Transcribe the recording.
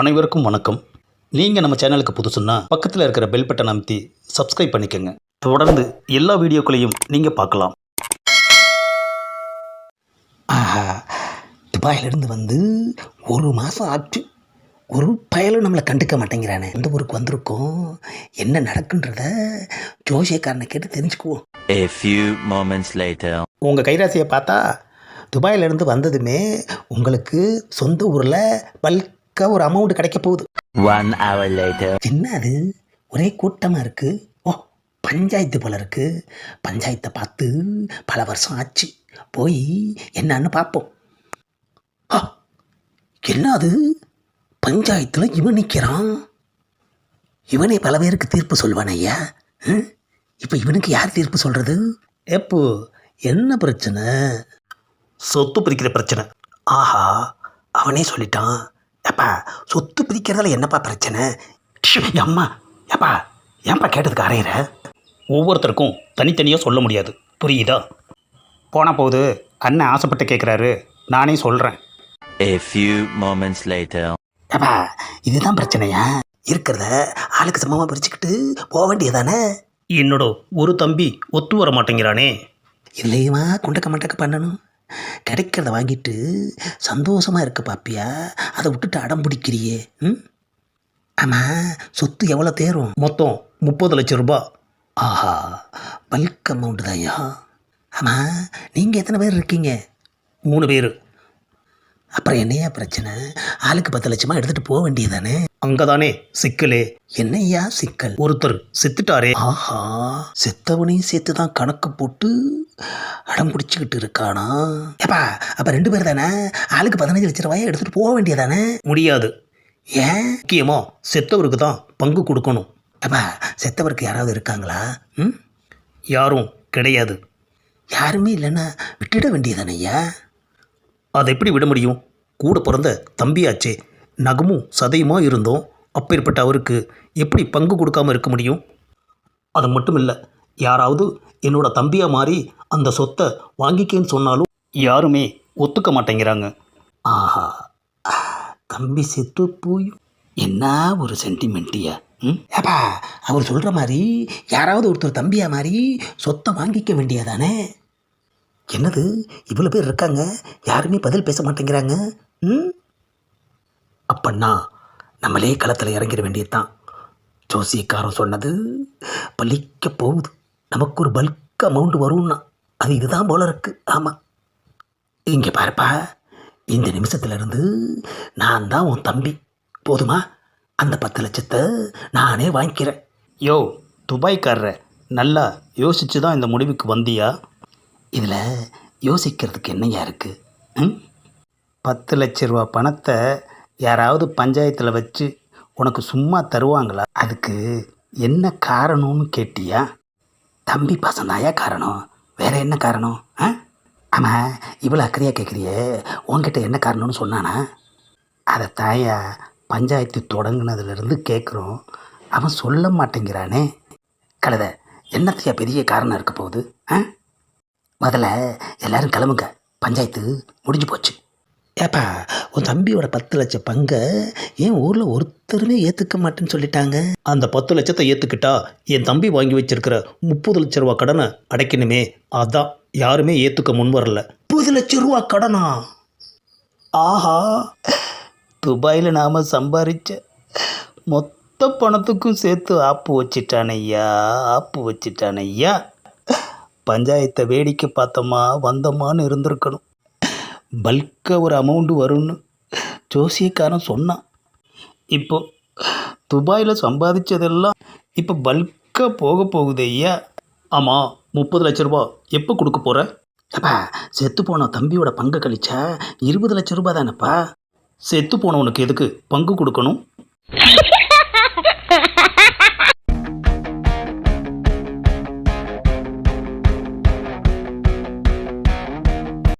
அனைவருக்கும் வணக்கம். நீங்கள் நம்ம சேனலுக்கு புதுசுன்னா பக்கத்தில் இருக்கிற பெல் பட்டன் அமைத்தி சப்ஸ்கிரைப் பண்ணிக்கோங்க. தொடர்ந்து எல்லா வீடியோக்களையும் நீங்கள் பார்க்கலாம். ஆஹா, துபாயிலிருந்து வந்து ஒரு மாதம் ஆச்சு. ஒரு பயலும் நம்மளை கண்டுக்க மாட்டேங்கிறானே. இந்த ஊருக்கு வந்திருக்கோம், என்ன நடக்குன்றத ஜோசியக்காரனை கேட்டு தெரிஞ்சுக்குவோம். A few moments later. உங்கள் கைராசியை பார்த்தா துபாயிலிருந்து வந்ததுமே உங்களுக்கு சொந்த ஊரில் பல்காக ஒரு அமௌண்ட் கிடைக்க போகுது. 1 hour later. என்ன அது, ஒரே கூட்டமாக இருக்குது. ஓ, பஞ்சாயத்து போல இருக்குது. பஞ்சாயத்தை பார்த்து பல வருஷம் ஆச்சு. போய் என்னன்னு பார்ப்போம். ஆ, என்ன அது, பஞ்சாயத்தில் இவன் நிற்கிறான். இவனே பல பேருக்கு தீர்ப்பு சொல்வான் ஐயா. இப்போ இவனுக்கு யார் தீர்ப்பு சொல்கிறது? எப்போ என்ன பிரச்சனை? சொத்து பிரிக்கிற பிரச்சனை. ஆஹா, அவனே சொல்லிட்டான். ஏப்பா, சொத்து பிரிக்கிறதுல என்னப்பா பிரச்சனை? அம்மா, ஏப்பா ஏன்பா கேட்டதுக்கு அறையிற? ஒவ்வொருத்தருக்கும் தனித்தனியாக சொல்ல முடியாது, புரியுதா? போன போது அண்ணன் ஆசைப்பட்டு கேட்குறாரு, நானே சொல்கிறேன். A few moments later. ஏப்பா, இதுதான் பிரச்சனையா? இருக்கிறத ஆளுக்கு சமமாக பிரிச்சுக்கிட்டு போக வேண்டியதானே? என்னோட ஒரு தம்பி ஒத்து வர மாட்டேங்கிறானே. இல்லையுமா குண்டக்க மண்டக்க பண்ணணும். கிடைக்கிறத வாங்கிட்டு சந்தோஷமாக இருக்க பாப்பியா, அதை விட்டுட்டு அடம் பிடிக்கிறியே. ஆமாம், சொத்து எவ்வளோ தேரும்? மொத்தம் 30 லட்சம் ரூபாய். ஆஹா, பல்க் அமௌண்ட்டு தான் ஐயா. ஆமாம், நீங்கள் எத்தனை பேர் இருக்கீங்க? 3 பேர். அப்புறம் என்னையா பிரச்சனை? ஆளுக்கு 10 லட்சமாக எடுத்துகிட்டு போக வேண்டியதானே? அங்கே தானே சிக்கலே. என்னையா சிக்கல்? ஒருத்தர் செத்துட்டாரே. ஆஹா, செத்தவனையும் சேர்த்து தான் கணக்கு போட்டு அடம் பிடிச்சிக்கிட்டு இருக்கானா? ஏப்பா, அப்போ 2 பேர் தானே? ஆளுக்கு 15 லட்ச ரூபாயை எடுத்துகிட்டு போக வேண்டியதானே? முடியாது. ஏன்? முக்கியமாக செத்தவருக்கு தான் பங்கு கொடுக்கணும். ஏப்பா, செத்தவருக்கு யாராவது இருக்காங்களா? யாரும் கிடையாது. யாருமே இல்லைன்னா விட்டுட வேண்டியதானே ஐயா? அதை எப்படி விட முடியும்? கூட பிறந்த தம்பியாச்சே, நகமும் சதையுமா இருந்தோம். அப்பேற்பட்ட அவருக்கு எப்படி பங்கு கொடுக்காமல் இருக்க முடியும்? அது மட்டும் இல்லை, யாராவது என்னோட தம்பியாக மாறி அந்த சொத்தை வாங்கிக்கேன்னு சொன்னாலும் யாருமே ஒத்துக்க மாட்டேங்கிறாங்க. ஆஹா, தம்பி செத்து போய் என்ன ஒரு சென்டிமெண்ட்டியா? ஏப்பா, அவர் சொல்கிற மாதிரி யாராவது ஒருத்தர் தம்பியா மாதிரி சொத்தை வாங்கிக்க வேண்டியதானே? என்னது, இவ்வளோ பேர் இருக்காங்க, யாருமே பதில் பேச மாட்டேங்கிறாங்க. அப்பன்னா நம்மளே களத்தில் இறங்கிட வேண்டியதுதான். ஜோசியக்காரன் சொன்னது பலிக்க போகுது. நமக்கு ஒரு பல்க் அமௌண்ட் வரும்னா அது இதுதான் போல இருக்குது. ஆமாம், இங்கே பாருப்பா, இந்த நிமிஷத்துலேருந்து நான் தான் உன் தம்பி. போதுமா? அந்த 10 லட்சத்தை நானே வாங்கிக்கிறேன். யோ துபாய்க்காரர, நல்லா யோசிச்சு தான் இந்த முடிவுக்கு வந்தியா? இதில் யோசிக்கிறதுக்கு என்னையா இருக்குது? 10 லட்ச ரூபா பணத்தை யாராவது பஞ்சாயத்தில் வச்சு உனக்கு சும்மா தருவாங்களா? அதுக்கு என்ன காரணம்னு கேட்டியா? தம்பி பாசந்தாயா காரணம், வேற என்ன காரணம்? ஆமாம், இவ்வளோ அக்கறையாக கேட்குறியே, உன்கிட்ட என்ன காரணம்னு சொன்னானா? அதை தாயா பஞ்சாயத்து தொடங்கினதுலேருந்து கேட்குறோம், அவன் சொல்ல மாட்டேங்கிறானே. கழுத, என்னத்தையா பெரிய காரணம் இருக்க போகுது? முதல்ல எல்லாரும் கிளம்புங்க, பஞ்சாயத்து முடிஞ்சு போச்சு. ஏப்பா, உன் தம்பியோட 10 லட்சம் பங்கை ஏன் ஊரில் ஒருத்தருமே ஏற்றுக்க மாட்டேன்னு சொல்லிட்டாங்க? அந்த 10 லட்சத்தை ஏற்றுக்கிட்டா என் தம்பி வாங்கி வச்சிருக்கிற 30 லட்ச ரூபா கடனை அடைக்கணுமே, அதான் யாருமே ஏற்றுக்க முன் வரல. 30 லட்சம் ரூபா கடனா? ஆஹா, துபாயில் நாம் சம்பாதிச்ச மொத்த பணத்துக்கும் சேர்த்து ஆப்பு வச்சிட்டானையா. பஞ்சாயத்தை வேடிக்கை பார்த்தோமா வந்தோமான்னு இருந்திருக்கணும். பல்காக ஒரு அமௌண்ட்டு வரும்னு ஜோசியக்காரன் சொன்னான். இப்போ துபாயில் சம்பாதிச்சதெல்லாம் இப்போ பல்காக போக போகுது ஐயா. ஆமாம், 30 லட்ச ரூபா எப்போ கொடுக்க போகிற? அப்பா, செத்து போன தம்பியோட பங்கை கழிச்சா 20 லட்சம் ரூபா தானேப்பா. செத்து போனவனுக்கு எதுக்கு பங்கு கொடுக்கணும்?